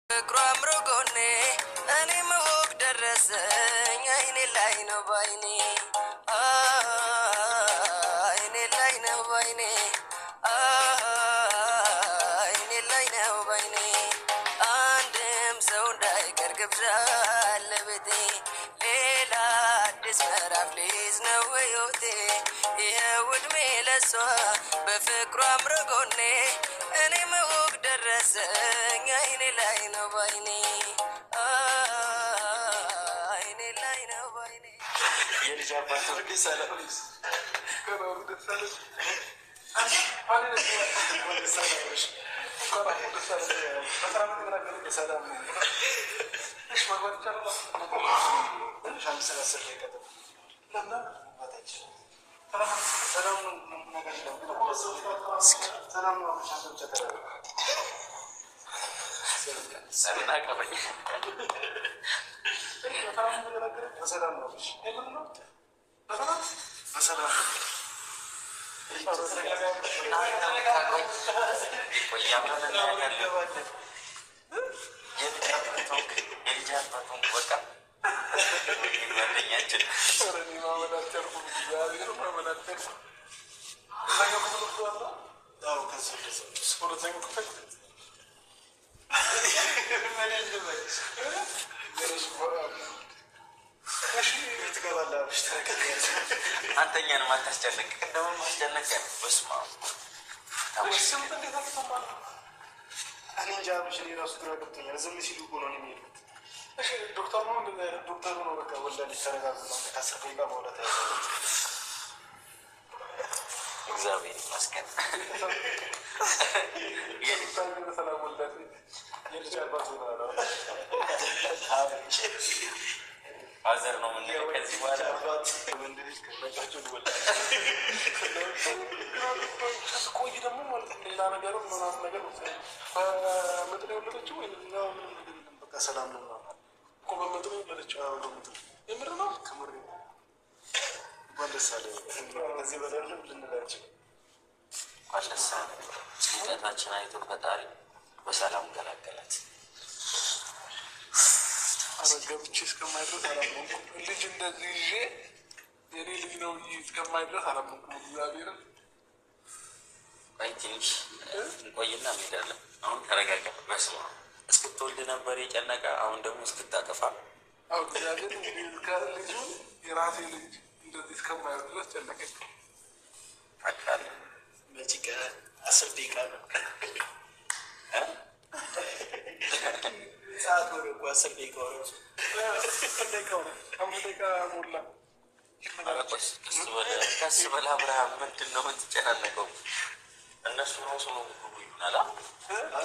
ፍቅሯም ርቆኔ እኔም ወግ ደረሰኝ አይኔ ላይ ነው ባይኔ አይኔ ላይ ነው ባይኔ አይኔ ላይ ነው ባይኔ አንድም ሰው እንዳይቀር ግብዣ ለቤቴ ሌላ አዲስ ምዕራፍ ሊይዝ ነው ሕይወቴ ይኸው ዕድሜ ለሷ በፍቅሯም ርቆኔ እኔም ወግ ደረሰኝ አይኔ ላይ ነው ባይኔ አይኔ ላይ ነው ባይኔ የልጅ አባት ወደ ሰላም አንተኛን ማታስጨነቅ እንደው ማስጨነቅ በስማ ታውሽም እኔ እንጃ ብሽ እኔ ራሱ ግራ ገብቶኛል። ዝም ሲሉ እኮ ነው የሚሄዱት። እሺ ዶክተር ነው ዶክተሩ ነው በቃ ወላሂ ተረጋግቶ ከአስር ደቂቃ በኋላ ታያለች። እግዚአብሔር ይመስገን። የልጅ በሰላም ወልዳት የልጅ አባት ሆና ነው አዘር ነው ምን ከዚህ በኋላ አባት ወንድ ልጅ ከመጣቸው ይወልዳል። ቆይ ደግሞ ማለት ሌላ ነገር ምናምን ነገር በመጥሪያ ወለደችው ወይ ነው ምን በቃ ሰላም ነው እኮ በመጥሪያ ወለደችው። አዎ ነው የምር ነው ከምር ወንደሳለ ከዚህ በላይ ልንላችሁ አለሳለ ጭንቀታችን አይቶ ፈጣሪ በሰላም ገላገላት። አረጋብቼ እስከማይድረስ አላመንኩም። ልጅ እንደዚህ ይዤ የኔ ልጅ ነው እስከማይድረስ አላመንኩም። እግዚአብሔርን አይ ትንሽ እንቆይና እንሄዳለን። አሁን ተረጋጋ። በስመ አብ እስክትወልድ ነበር የጨነቀ፣ አሁን ደግሞ እስክታጠፋ። አዎ እግዚአብሔር ልጁ የራሴ ልጅ እንደዚህ እስከማይድረስ ጨነቀኝ። አካል መጪ 10 ደቂቃ ነው ሰዓት ነው እኮ 10 ደቂቃ ነው። 10 ደቂቃ ሞላ። ቀስ በል አብርሃም፣ ምንድን ነው የምትጨናነቀው? እነሱ ራሱ ነው ይሉናል።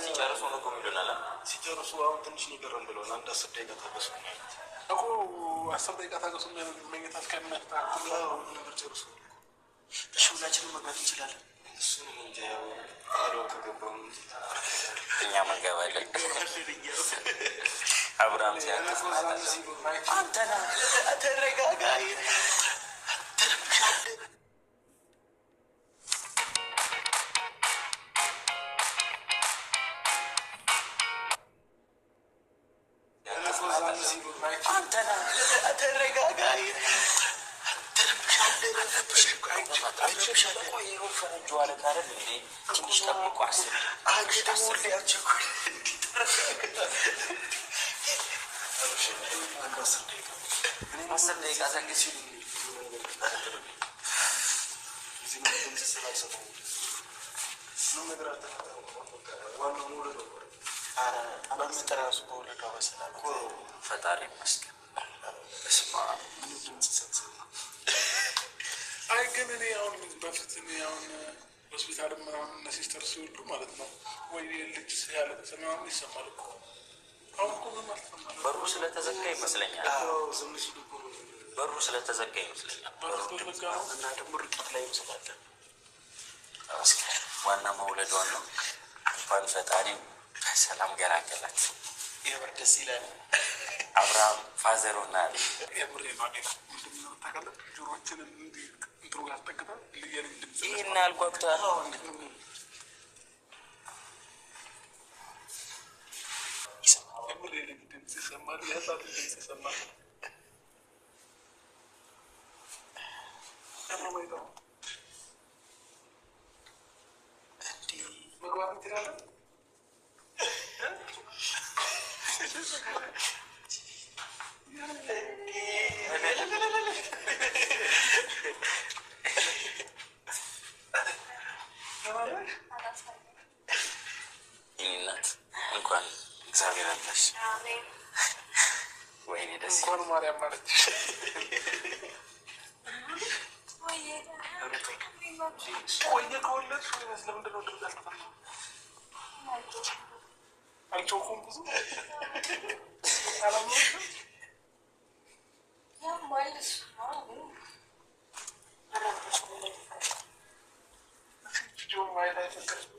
ሲጨርሱ ነው ይሉናል። ሲጨርሱ አሁን ትንሽ ንገረን ብለውን 10 ደቂቃ ታገሱ እኮ 10 ደቂቃ ታገሱ። መኝታ እስከሚያስተካክሉ ነገር ጨርሱ። እሺ ሁላችንም መግባት እንችላለን። እሱንም እንጂ አዶ ከገባው እኛ መንገባለን። አብርሃም ሲያንተ አንተና ተረጋጋ። አንተና ተረጋጋ። ትንሽ ጠብቆ አስር ደቂቃ ዘግይቶ ፈጣሪ ይመስገን። አይ ግን እኔ አሁን በፊት አሁን ሆስፒታል ምናምን ሲስተር ሲወልዱ ማለት ነው ወይ ልጅ ያለቅስ ምናምን ይሰማል እኮ። አሁን እኮ ምን አልሰማም። በሩ ስለተዘጋ ይመስለኛል። በሩ ስለተዘጋ ይመስለኛል። እና ደግሞ ርቀት ላይ ይመስላል። ዋና መውለዷን ነው። እንኳን ፈጣሪ በሰላም ገላገላት። የምር ደስ ይላል። አብርሃም ፋዘሮና የምር ነው ታውቃለህ። ጆሮችን እንትሩ ያስጠግታ ይህን አልጓጉታ የልጅ ድምፅ ይሰማል፣ የህፃን ድምፅ ይሰማል። መግባት እንችላለን። እናት እንኳን እግዚአብሔር አለሽ። ወይኔ ደስ እንኳን ማርያም ማለች። ቆየ ከወለድሽ ወይስ ለምንድን ነው ድምፅ ያልተሰማው? አልጮኩም ብዙ አላምሮሽም? ማየት አይፈቀድም።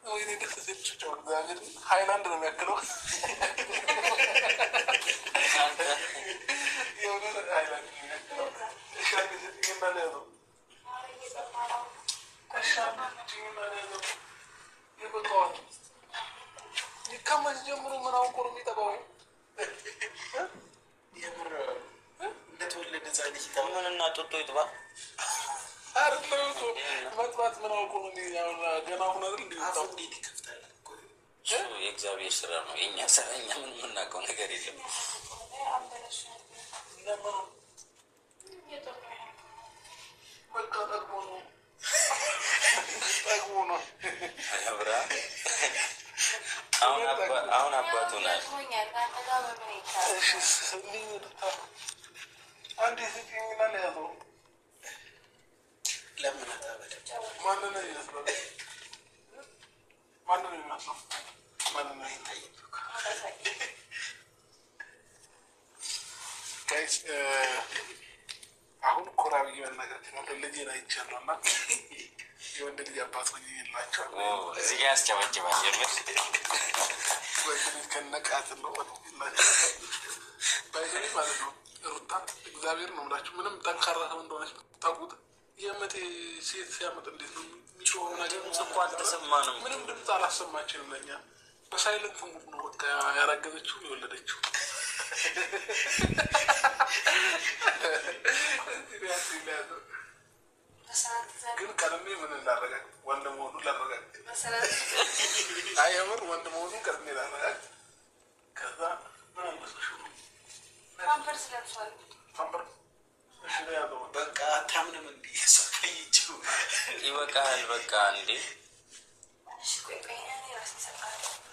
ወይኔ ደስ ሲል ጩጮ እግዚአብሔር ሀይላንድ ነው የሚያክለው። የሆነ ሀይላንድ ነው የሚያክለው። ከመቼ ጀምሮ ምን አውቆ ነው የሚጠባው? የምር እንደተወለደ ጻድቅ ምን እና ጦጦ ይጥባ መጥባት ምን አውቆ ነው? ገና ሁን አይደል? እንዴት ይከፍታል? የእግዚአብሔር ስራ ነው። የእኛ ስራ እኛ ምን የምናውቀው ነገር የለም። በቃ ጠግቦ ነው ጠግቦ ነው። አሁን አባቱ ናል። አንዴ ስጭኝና ያዘው። ለምን ማንን ነው ይመስላል? ማንን ነው ይመስላል? ማንን ነው ይታየው? ጋይስ አሁን ኮራ ብዬ መናገር ነው። ልጄን አይቻለሁ እና የወንድ ልጅ አባት ሆኜ የላቸዋለሁ። እዚህ ጋር ያስጨበጭባል። የምር ወንድ ልጅ ከነቃት ነው ባይዘኔ ማለት ነው። ሩታ እግዚአብሔር ነው የምላችሁ። ምንም ጠንካራ ሰው እንደሆነች የምታውቁት የመቴ ሴት ሲያመጥ እንዴት ነው የሚጮኸው ነገር እኮ አልተሰማንም። ምንም ድምፅ አላሰማችንም። ለኛ በሳይለንት ሙድ ነው በቃ ያረገዘችው የወለደችው። ግን ቀድሜ ምን ላረጋግጥ? ወንድ መሆኑን ላረጋግጥ። አይ የምር ወንድ መሆኑን ቀድሜ ላረጋግጥ። ከዛ ምን አልበሰሽ ነው ፓምፐርስ ለብሷል። ፓምፐርስ እሺ ነው ያለው። በቃ አታምንም እንዴ? ሰፈይችው ይበቃል። በቃ እንዴ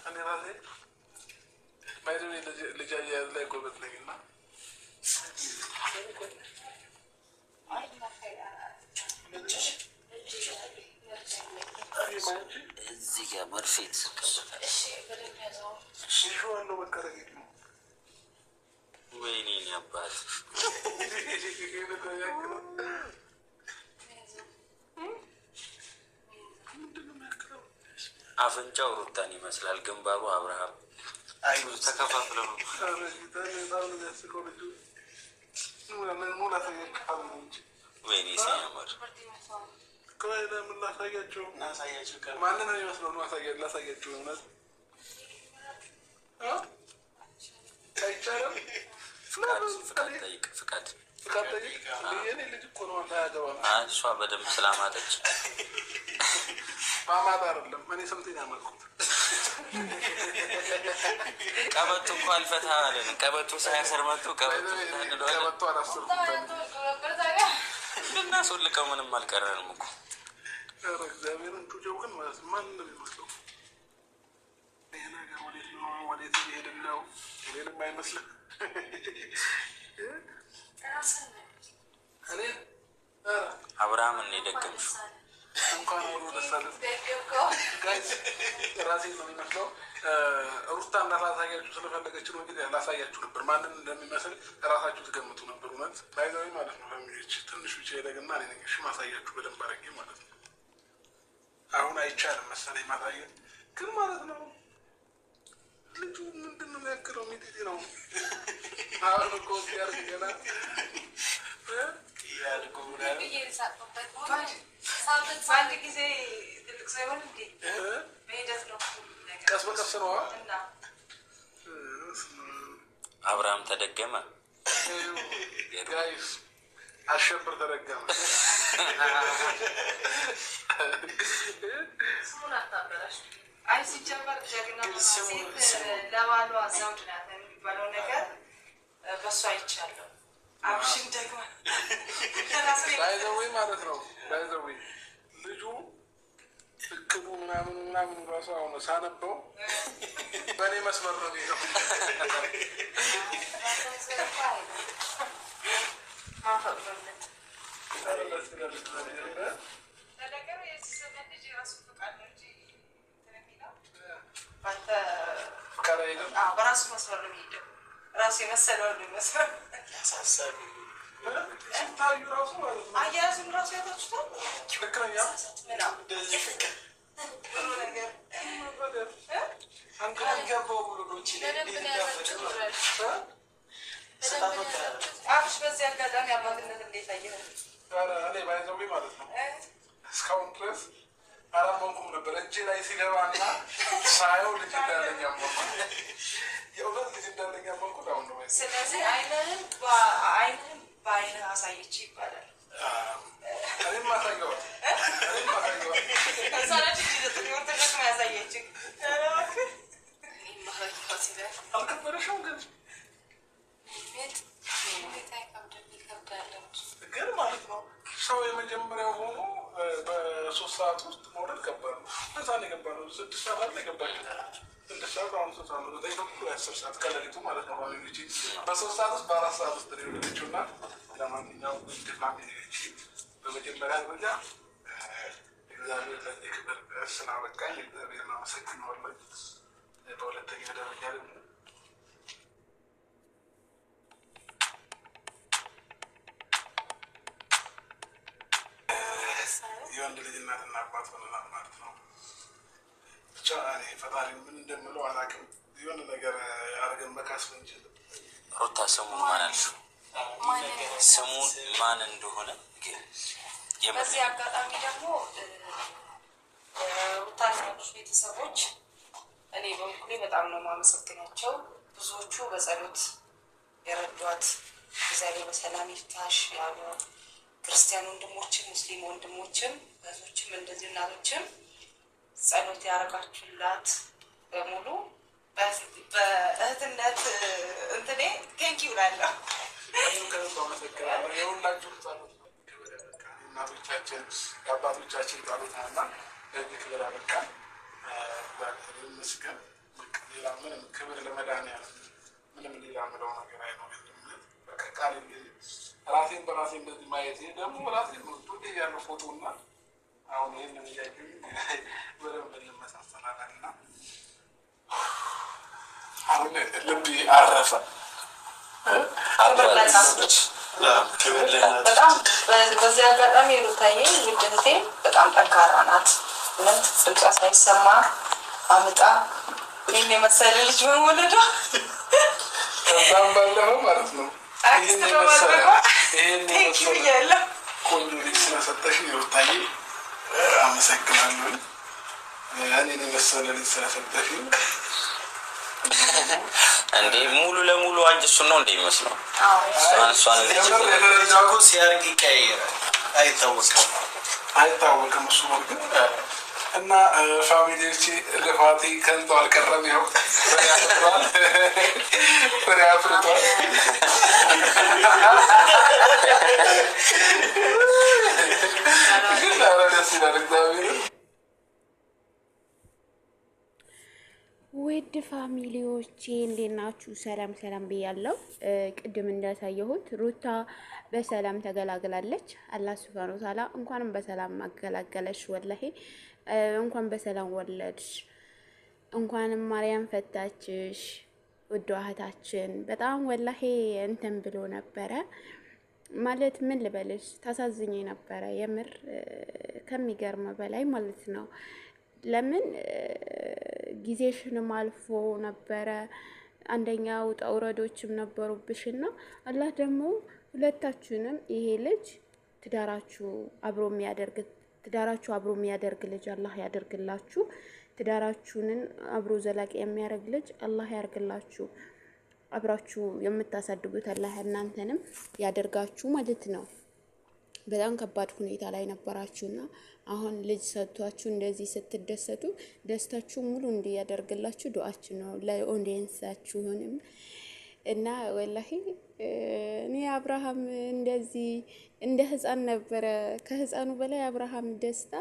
እኔ ራሴ ባይዘው ልጅ አያያዝ ላይ ጎበዝ ነኝ እና እዚህ ጋር መርፌ ትቀበላል። ዋለው በቃ ረጌት ነው። ወይኔ አባት አፍንጫው ሩታን ይመስላል። ግንባሩ አብርሃም ተከፋፍለው ነው። ወይኔ ሲያምር ላሳያቸው። ማንን ነው የሚመስለው? ላሳያቸው። እውነት አይቻልም። ፍቃድ ጠይቅ። ፍቃድ ጠይቅ። የኔ ልጅ እኮ ነው። አያገባም። እሷ በደንብ ስላማጠች ማማት አይደለም። እኔ ስንቴን ያመልኩት ቀበቶ እኮ አልፈታ አለን። ቀበቶ ሳያሰር መጥቶ ቀበቶ አላሰርኩም። ልናስወልቀው ምንም አልቀረንም እኮ እግዚአብሔርን ጩጬው ግን ማለት ማን ነው የሚመስለው? ይህ ነገር ወዴት ነው? ወዴት እየሄድን ነው? እኔንም አይመስልም። እኔ አብርሃምን ነው የደገምሽው። እንኳን አብሮ ደስ አለን ጋይስ። ራሴን ነው የሚመስለው። ሩታ እንዳላሳያችሁ ስለፈለገች ነው እንጂ ላሳያችሁ ነበር። ማንን እንደሚመስል ራሳችሁ ትገምቱ ነበር። እውነት ባይዘዊ ማለት ነው። ፋሚሊዎች ትንሽ ብቻ ሄደግና እኔ ነሽ ማሳያችሁ በደንብ አድርጌ ማለት ነው። አሁን አይቻልም መሰለኝ ማሳየት ግን ማለት ነው። ልጁ ምንድን ነው የሚያክለው? ሚጢጢ ነው። አሁን እኮ ሲያርግ ገና ያልኩ በአንድ ጊዜ ትልቅ ሰው ይሆን እንዴ? በሂደት ነው። ቀስ በቀስ ነው። አብርሃም ተደገመ ጋይስ አሸብር ተደገመ ስሙን አታበላሽ አይ ሲጀመር ጀግና ሴት ለባሏ ዘውድ ናት የሚባለው ነገር በሷ አይቻለሁ አብሽን ደግሞ ባይዘዌ ማለት ነው ባይዘዌ ልጁ እቅዱ ምናምን ራሱ አሁን ሳነበው በእኔ መስመር ነው የሚለው በራሱ መስመር ነው የሚሄደው ራሱ የመሰለው መስመር ያሳሳቢ ታዩ ራሱ ማለት ነው አያያዙን ራሱ ያታችሁታል ትክክለኛ አብሽ በዚህ አጋጣሚ አባትነት እንዴት አየህ? እኔ ባይዘዌ ማለት ነው እስካሁን ድረስ አላመንኩም ነበር። እጄ ላይ ሲገባና ሳየው ልጅ እንዳለኝ አመንኩ። የእውነት ልጅ እንዳለኝ አመንኩት አሁን ነው። ስለዚህ አይንህን በአይንህ አሳየች ይባላል። እኔም አሳየዋል ከዛ ነች ወር ተደግማ ያሳየች አልከበደሽም ግን ማለት ነው ሰው የመጀመሪያው ሆኖ በ3 ሰዓት ውስጥ መውለድ ከባድ ነው። በዛ ነው የገባነው 6 ሰዓት አለ የገባችው 6 ሰዓት አሁን 3 ሰዓት ነው 10 ሰዓት ከሌሊቱ ማለት ነው። ፋሚሊዎቼ በ3 ሰዓት ውስጥ በ4 ሰዓት ውስጥ ነው የወለደችው እና ለማንኛውም ፋሚሊዎቼ በመጀመሪያ ደረጃ እግዚአብሔር ለዚህ ክብር ስላበቃኝ እግዚአብሔር አመሰግነዋለሁ። በሁለተኛ ደረጃ ደግሞ የወንድ ልጅ እናትና አባት ሆነናል ማለት ነው። ብቻ እኔ ፈጣሪ ምን እንደምለው አላውቅም። የሆነ ነገር አድርገን መካስ እንችል። ሩታ ስሙን ማን አልሽው? ስሙን ማን እንደሆነ ግን በዚህ አጋጣሚ ደግሞ ሩታና ያሉት ቤተሰቦች እኔ በበኩሌ በጣም ነው የማመሰግናቸው። ብዙዎቹ በጸሎት የረዷት እግዚአብሔር በሰላም ይፍታሽ ያሉ ክርስቲያን ወንድሞችም ሙስሊም ወንድሞችም ብዙዎችም እንደዚህ እናቶችም ጸሎት ያደረጋችሁላት በሙሉ በእህትነት እንትኔ ቴንኪው እላለሁ። የሁላችሁ ጸሎት እናቶቻችን የአባቶቻችን ጸሎት ነውና ለዚህ ክብር አበቃን። ይመስገን። ሌላ ምንም ክብር ለመድኃኒዓለም ምንም ሌላ ምለው ነገር አይኖርም። በቃ ቃል ራሴን በራሴ እንደዚህ ማየት ደግሞ ራሴ ቱዴ ያለው ፎቶ እና አሁን ይህንን እያዩኝ በደንብ እንመሳሰላለን እና አሁን ልቤ አረፈ። በጣም በዚህ አጋጣሚ ሩታዬ ውድ እህቴ በጣም ጠንካራ ናት። እውነት ድምጿ ሳይሰማ አምጣ ይህን የመሰለ ልጅ በመውለዷ ከዛም ባለፈው ማለት ነው አክስት በማድረጓ ቴንኪው እያለሁ ቆንጆ ልጅ ስለሰጠሽኝ ሩታዬ አመሰግናለሁ። እኔን የመሰለ ልጅ ስለሰጠሽኝ እንዴ ሙሉ ለሙሉ አንቺ እሱን ነው እንደ ይመስለው እሷን ሲያርግ ይቀያየራል። አይታወቅም እሱ ግን እና ፋሚሊዎቼ ልፋቴ ከንቱ አልቀረም። ያው ፍሬ አፍርቷል። ግን ደስ ይላል እግዚአብሔር። ውድ ፋሚሊዎቼ እንዴት ናችሁ? ሰላም ሰላም ብያለሁ። ቅድም እንዳሳየሁት ሩታ በሰላም ተገላግላለች። አላህ ሱብሃነሁ ወተዓላ እንኳንም በሰላም አገላገለሽ። ወላሂ እንኳን በሰላም ወለድሽ፣ እንኳንም ማርያም ፈታችሽ። ውድ እህታችን በጣም ወላሂ እንትን ብሎ ነበረ ማለት ምን ልበልሽ፣ ታሳዝኝ ነበረ የምር ከሚገርም በላይ ማለት ነው። ለምን ጊዜሽንም አልፎ ነበረ። አንደኛ ውጣ ውረዶችም ነበሩብሽና አላህ ደግሞ ሁለታችሁንም ይሄ ልጅ ትዳራችሁ አብሮ የሚያደርግ ልጅ አላህ ያደርግላችሁ። ትዳራችሁንን አብሮ ዘላቂ የሚያደርግ ልጅ አላህ ያርግላችሁ። አብራችሁ የምታሳድጉት አላህ እናንተንም ያደርጋችሁ ማለት ነው። በጣም ከባድ ሁኔታ ላይ ነበራችሁና አሁን ልጅ ሰጥቷችሁ እንደዚህ ስትደሰቱ ደስታችሁ ሙሉ እንዲያደርግላችሁ ዱዓችሁ ነው ለኦዲየንሳችሁንም። እና ወላሂ እኔ አብርሃም እንደዚህ እንደ ህፃን ነበረ። ከህፃኑ በላይ አብርሃም ደስታ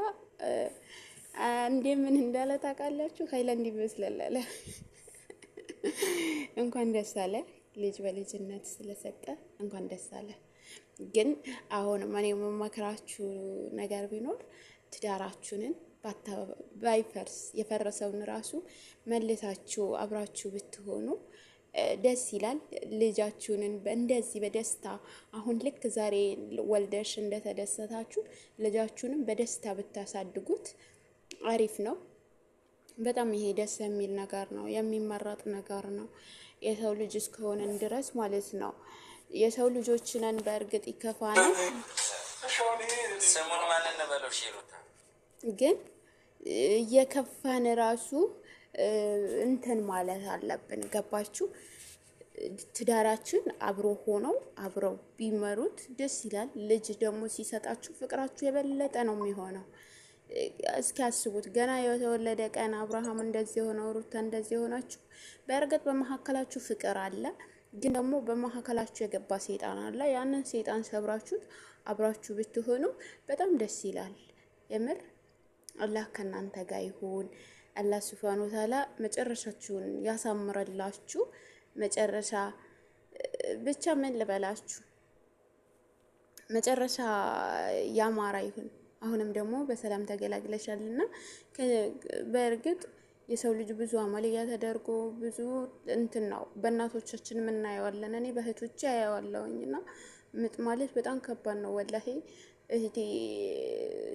እንደምን እንዳለ ታውቃላችሁ? ሃይላንድ ይመስላል አለ። እንኳን ደስ አለ ልጅ በልጅነት ስለሰጠ እንኳን ደስ አለ። ግን አሁን እኔ የምመክራችሁ ነገር ቢኖር ትዳራችሁንን ባይፈርስ የፈረሰውን ራሱ መልሳችሁ አብራችሁ ብትሆኑ ደስ ይላል። ልጃችሁንን እንደዚህ በደስታ አሁን ልክ ዛሬ ወልደሽ እንደተደሰታችሁ ልጃችሁንም በደስታ ብታሳድጉት አሪፍ ነው። በጣም ይሄ ደስ የሚል ነገር ነው፣ የሚመረጥ ነገር ነው። የሰው ልጅ እስከሆነን ድረስ ማለት ነው። የሰው ልጆች ነን። በእርግጥ ይከፋናል፣ ስሙን ማን እንበለው? ሩታ ግን እየከፋን ራሱ እንትን ማለት አለብን። ገባችሁ? ትዳራችን አብሮ ሆነው አብረው ቢመሩት ደስ ይላል። ልጅ ደግሞ ሲሰጣችሁ ፍቅራችሁ የበለጠ ነው የሚሆነው። እስኪ አስቡት፣ ገና የተወለደ ቀን አብርሃም እንደዚህ የሆነው ሩታ እንደዚህ የሆናችሁ። በእርግጥ በመካከላችሁ ፍቅር አለ፣ ግን ደግሞ በመካከላችሁ የገባ ሰይጣን አለ። ያንን ሰይጣን ሰብራችሁት አብራችሁ ብትሆኑ በጣም ደስ ይላል። የምር አላህ ከእናንተ ጋር ይሁን። አላህ ሱብሃነሁ ወተዓላ መጨረሻችሁን ያሳምረላችሁ። መጨረሻ ብቻ ምን ልበላችሁ፣ መጨረሻ ያማረ ይሁን። አሁንም ደግሞ በሰላም ተገላግለሻልና በእርግጥ የሰው ልጅ ብዙ አመልያ ተደርጎ ብዙ እንትን ነው። በእናቶቻችን የምናየዋለን። እኔ በእህቶቼ አያዋለሁኝና ምጥ ማለት በጣም ከባድ ነው ወላሂ። እህቴ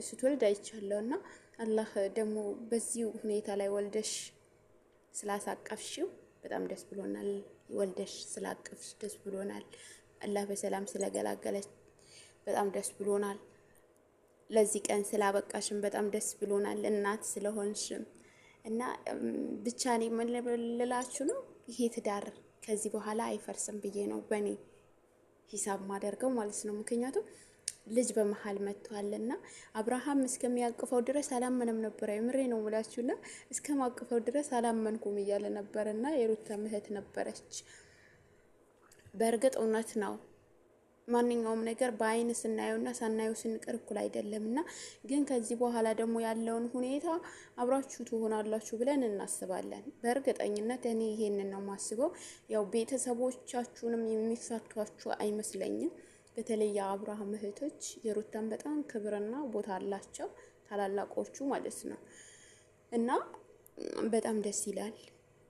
ስትወልድ አይቻለሁና አላህ ደግሞ በዚህ ሁኔታ ላይ ወልደሽ ስላሳቀፍሽው በጣም ደስ ብሎናል። ወልደሽ ስላቀፍሽ ደስ ብሎናል። አላህ በሰላም ስለገላገለሽ በጣም ደስ ብሎናል። ለዚህ ቀን ስላበቃሽም በጣም ደስ ብሎናል። እናት ስለሆንሽም እና ብቻ እኔ ምን ልላችሁ ነው፣ ይሄ ትዳር ከዚህ በኋላ አይፈርስም ብዬ ነው በእኔ ሂሳብ ማደርገው ማለት ነው። ምክንያቱም ልጅ በመሃል መጥቷልና አብርሃም እስከሚያቅፈው ድረስ አላመነም ነበር። የምሬ ነው ሙላችሁና እስከማቅፈው ድረስ አላመንኩም እያለ ነበርና የሩታ እህት ነበረች። በእርግጥ እውነት ነው። ማንኛውም ነገር በአይን ስናየውና ሳናየው ስንቀር እኩል አይደለምና፣ ግን ከዚህ በኋላ ደግሞ ያለውን ሁኔታ አብራችሁ ትሆናላችሁ ብለን እናስባለን። በእርግጠኝነት እኔ ይሄንን ነው ማስበው። ያው ቤተሰቦቻችሁንም የሚፈቷችሁ አይመስለኝም። በተለይ የአብርሃም እህቶች የሩታን በጣም ክብርና ቦታ አላቸው፣ ታላላቆቹ ማለት ነው። እና በጣም ደስ ይላል።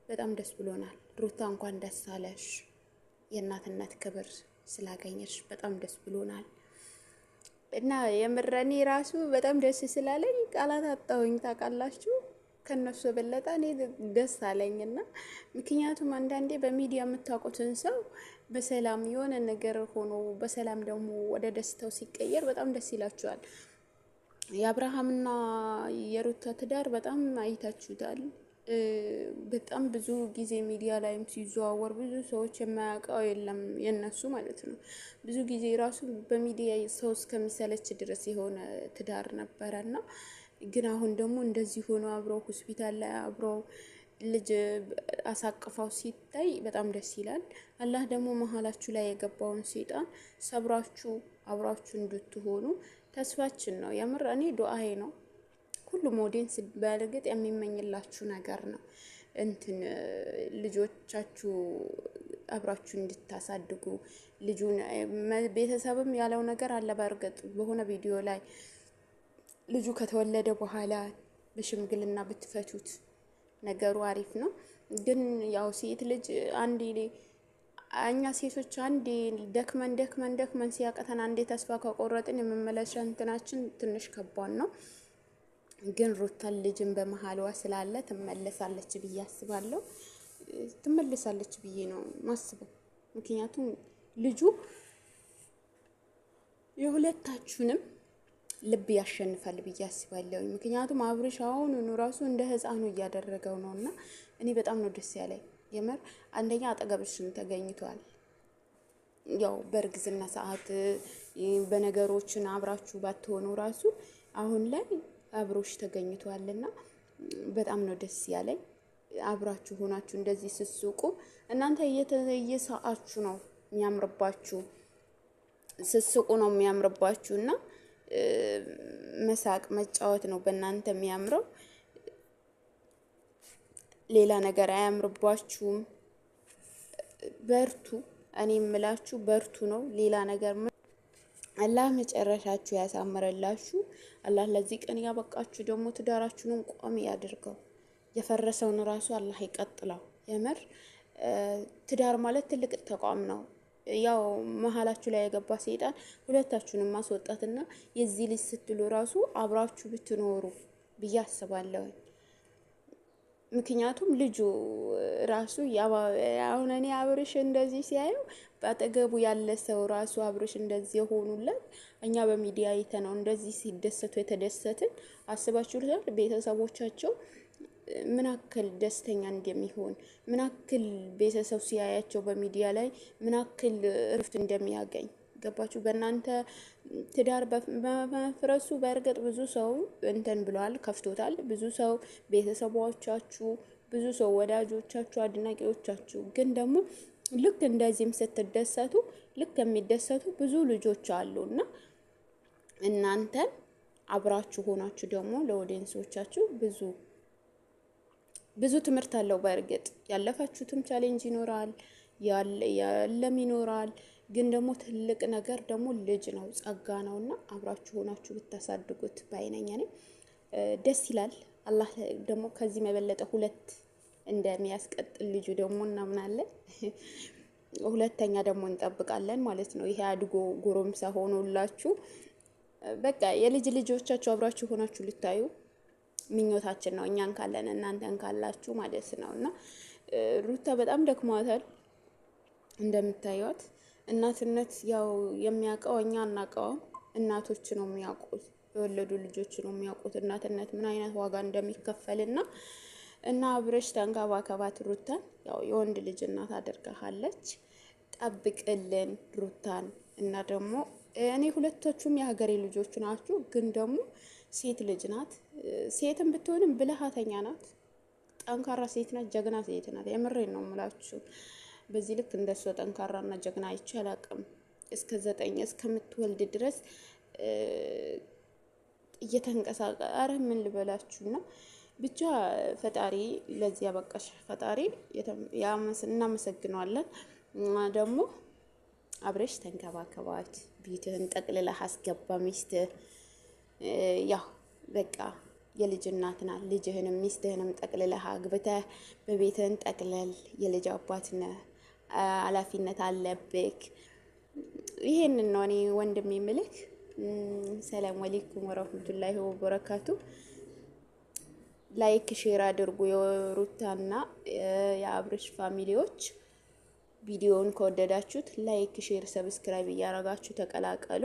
በጣም ደስ ብሎናል። ሩታ እንኳን ደስ አለሽ፣ የእናትነት ክብር ስላገኘሽ በጣም ደስ ብሎናል። እና የምረኔ ራሱ በጣም ደስ ስላለኝ ቃላት አጣሁኝ። ታውቃላችሁ፣ ከነሱ የበለጠ እኔ ደስ አለኝና ምክንያቱም አንዳንዴ በሚዲያ የምታውቁትን ሰው በሰላም የሆነ ነገር ሆኖ በሰላም ደግሞ ወደ ደስታው ሲቀየር በጣም ደስ ይላችኋል። የአብርሃምና የሩታ ትዳር በጣም አይታችሁታል። በጣም ብዙ ጊዜ ሚዲያ ላይም ሲዘዋወር ብዙ ሰዎች የማያውቀው የለም የነሱ ማለት ነው። ብዙ ጊዜ ራሱ በሚዲያ ሰው እስከሚሰለች ድረስ የሆነ ትዳር ነበረና ግን አሁን ደግሞ እንደዚህ ሆኖ አብረው ሆስፒታል ላይ አብረው ልጅ አሳቅፋው ሲታይ በጣም ደስ ይላል። አላህ ደግሞ መሀላችሁ ላይ የገባውን ሰይጣን ሰብራችሁ አብራችሁ እንድትሆኑ ተስፋችን ነው። የምር እኔ ዱአዬ ነው። ሁሉም ኦዲየንስ በእርግጥ የሚመኝላችሁ ነገር ነው። እንትን ልጆቻችሁ አብራችሁ እንድታሳድጉ ልጁን ቤተሰብም ያለው ነገር አለ። በእርግጥ በሆነ ቪዲዮ ላይ ልጁ ከተወለደ በኋላ በሽምግልና ብትፈቱት ነገሩ አሪፍ ነው። ግን ያው ሴት ልጅ አንዴ እኛ ሴቶች አንዴ ደክመን ሲያቀተን አንዴ ተስፋ ከቆረጥን የመመለሻ እንትናችን ትንሽ ከባድ ነው። ግን ሩታን ልጅን በመሃልዋ ስላለ ትመለሳለች ብዬ አስባለሁ። ትመለሳለች ብዬ ነው ማስበው። ምክንያቱም ልጁ የሁለታችሁንም ልብ ያሸንፋል ብዬ አስባለሁ። ምክንያቱም አብርሽ አሁን ራሱ እንደ ህፃኑ እያደረገው ነውና እኔ በጣም ነው ደስ ያለኝ። የምር አንደኛ አጠገብሽን ተገኝቷል። ያው በእርግዝና ሰዓት በነገሮችን አብራችሁ ባትሆኑ ራሱ አሁን ላይ አብሮሽ ተገኝቷልና በጣም ነው ደስ ያለኝ። አብራችሁ ሆናችሁ እንደዚህ ስትስቁ እናንተ እየሳቃችሁ ነው የሚያምርባችሁ፣ ስትስቁ ነው የሚያምርባችሁና መሳቅ መጫወት ነው በእናንተ የሚያምረው። ሌላ ነገር አያምርባችሁም። በርቱ። እኔ የምላችሁ በርቱ ነው። ሌላ ነገር አላህ መጨረሻችሁ ያሳምረላችሁ። አላህ ለዚህ ቀን ያበቃችሁ ደግሞ ትዳራችሁን ቋሚ ያድርገው። የፈረሰውን ራሱ አላህ ይቀጥለው። የምር ትዳር ማለት ትልቅ ተቋም ነው። ያው መሀላችሁ ላይ የገባ ሰይጣን ሁለታችሁንም ማስወጣትና የዚህ ልጅ ስትሉ ራሱ አብራችሁ ብትኖሩ ብዬ አስባለሁ። ምክንያቱም ልጁ ራሱ አሁን እኔ አብርሽ እንደዚህ ሲያየው በአጠገቡ ያለ ሰው ራሱ አብርሽ እንደዚህ የሆኑለት እኛ በሚዲያ አይተነው እንደዚህ ሲደሰቱ የተደሰትን አስባችሁታል? ቤተሰቦቻቸው ምን አክል ደስተኛ እንደሚሆን ምን አክል ቤተሰብ ሲያያቸው በሚዲያ ላይ ምን አክል እረፍት እንደሚያገኝ ገባችሁ? በእናንተ ትዳር በመፍረሱ በእርግጥ ብዙ ሰው እንትን ብሏል፣ ከፍቶታል። ብዙ ሰው ቤተሰቦቻችሁ፣ ብዙ ሰው ወዳጆቻችሁ፣ አድናቂዎቻችሁ ግን ደግሞ ልክ እንደዚህም ስትደሰቱ ልክ የሚደሰቱ ብዙ ልጆች አሉና እናንተን አብራችሁ ሆናችሁ ደግሞ ለኦዲየንሶቻችሁ ብዙ ትምህርት አለው። በእርግጥ ያለፋችሁትም ቻሌንጅ ይኖራል፣ ያለም ይኖራል። ግን ደግሞ ትልቅ ነገር ደግሞ ልጅ ነው፣ ጸጋ ነውና አብራችሁ ሆናችሁ ብታሳድጉት ባይነኛ ነኝ። ደስ ይላል። አላህ ደግሞ ከዚህ የበለጠ ሁለት እንደሚያስቀጥል ልጁ ደግሞ እናምናለን። ሁለተኛ ደግሞ እንጠብቃለን ማለት ነው። ይሄ አድጎ ጎረምሳ ሆኖላችሁ በቃ የልጅ ልጆቻችሁ አብራችሁ ሆናችሁ ልታዩ ምኞታችን ነው። እኛን ካለን እናንተን ካላችሁ ማለት ነውና ሩታ በጣም ደክሟታል እንደምታዩት። እናትነት ያው የሚያውቀው እኛ አናውቀውም፣ እናቶች ነው የሚያውቁት፣ የወለዱ ልጆች ነው የሚያውቁት እናትነት ምን አይነት ዋጋ እንደሚከፈልና እና አብረሽ ተንከባከባት ሩታን። ያው የወንድ ልጅ እናት አድርጋሃለች። ጠብቅልን ሩታን። እና ደግሞ እኔ ሁለቶቹም የሀገሬ ልጆች ናችሁ፣ ግን ደግሞ ሴት ልጅ ናት። ሴትም ብትሆንም ብልሃተኛ ናት፣ ጠንካራ ሴት ናት፣ ጀግና ሴት ናት። የምሬን ነው የምላችሁ። በዚህ ልክ እንደሷ ጠንካራና ጀግና አይቼ አላውቅም። እስከ 9 እስከምትወልድ ድረስ እየተንቀሳቀሰ አረ ምን ልበላችሁና ብቻ ፈጣሪ ለዚህ ያበቃሽ ፈጣሪ እናመሰግነዋለን። ደግሞ አብረሽ ተንከባከባት፣ ቤትህን ጠቅልለህ አስገባ። ሚስትህ ያው በቃ የልጅ እናት ናት። ልጅህንም ሚስትህንም ጠቅልለህ አግብተህ በቤትህን ጠቅለል። የልጅ አባት ነህ፣ ኃላፊነት አለብክ። ይሄንን ነው እኔ ወንድሜ የምልክ። ሰላም አለይኩም ወራህመቱላሂ ወበረካቱ። ላይክ ሼር አድርጉ። የሩታና የአብርሽ ፋሚሊዎች ቪዲዮውን ከወደዳችሁት ላይክ ሼር ሰብስክራይብ እያረጋችሁ ተቀላቀሉ።